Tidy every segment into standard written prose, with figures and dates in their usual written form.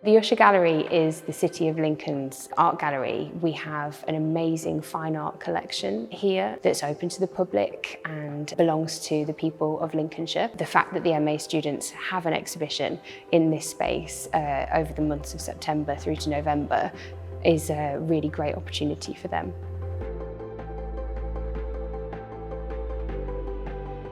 The Usher Gallery is the City of Lincoln's art gallery. We have an amazing fine art collection here that's open to the public and belongs to the people of Lincolnshire. The fact that the MA students have an exhibition in this space over the months of September through to November is a really great opportunity for them.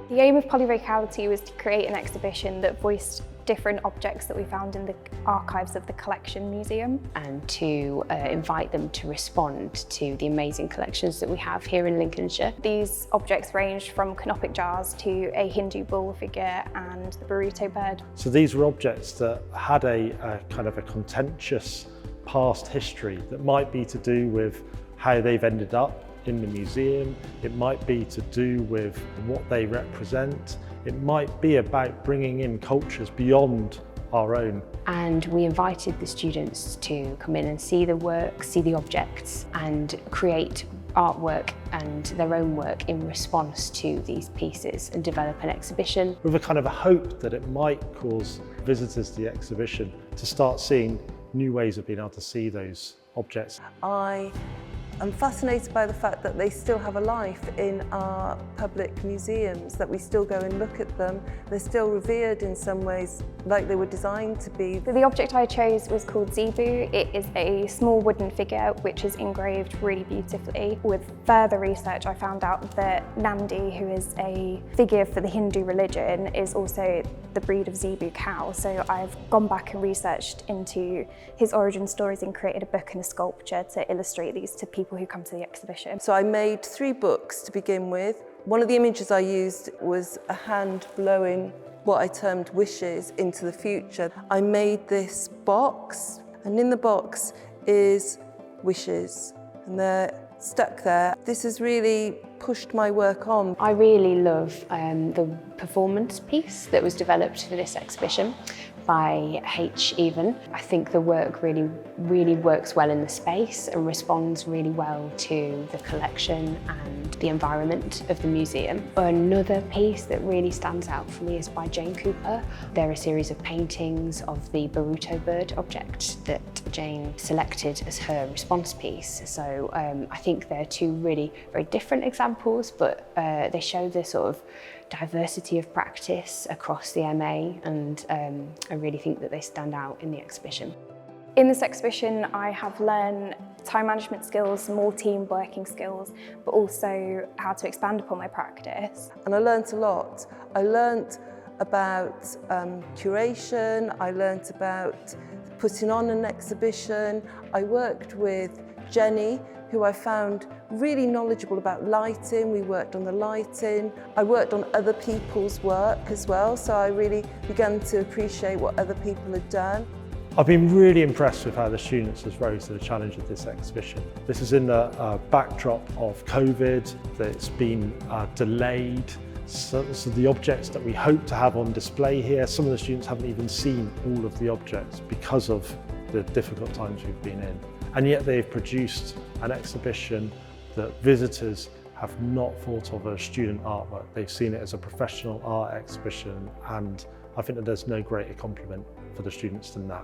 The aim of Polyvocality was to create an exhibition that voiced different objects that we found in the archives of the Collection Museum. And to invite them to respond to the amazing collections that we have here in Lincolnshire. These objects ranged from canopic jars to a Hindu bull figure and the burrito bird. So these were objects that had a kind of a contentious past history that might be to do with how they've ended up in the museum. It might be to do with what they represent. It might be about bringing in cultures beyond our own. And we invited the students to come in and see the work, see the objects, and create artwork and their own work in response to these pieces and develop an exhibition. With a kind of a hope that it might cause visitors to the exhibition to start seeing new ways of being able to see those objects. I'm fascinated by the fact that they still have a life in our public museums, that we still go and look at them. They're still revered in some ways, like they were designed to be. The object I chose was called Zebu. It is a small wooden figure which is engraved really beautifully. With further research, I found out that Nandi, who is a figure for the Hindu religion, is also the breed of Zebu cow. So I've gone back and researched into his origin stories and created a book and a sculpture to illustrate these to people who come to the exhibition. So I made 3 books to begin with. One of the images I used was a hand blowing what I termed wishes into the future. I made this box, and in the box is wishes, and they're stuck there. This has really pushed my work on. I really love the performance piece that was developed for this exhibition by H. Even. I think the work really works well in the space and responds really well to the collection and the environment of the museum. Another piece that really stands out for me is by Jane Cooper. They're a series of paintings of the burrito bird object that Jane selected as her response piece. So I think they're 2 really very different examples, but they show the sort of diversity of practice across the MA, and I really think that they stand out in the exhibition. In this exhibition, I have learned time management skills, more team working skills, but also how to expand upon my practice. And I learnt a lot. I learnt about curation, I learnt about putting on an exhibition. I worked with Jenny, who I found really knowledgeable about lighting. We worked on the lighting. I worked on other people's work as well, so I really began to appreciate what other people had done. I've been really impressed with how the students have rose to the challenge of this exhibition. This is in the backdrop of COVID, that's been delayed. So the objects that we hope to have on display here, some of the students haven't even seen all of the objects because of the difficult times we've been in. And yet they've produced an exhibition that visitors have not thought of as student artwork. They've seen it as a professional art exhibition, and I think that there's no greater compliment for the students than that.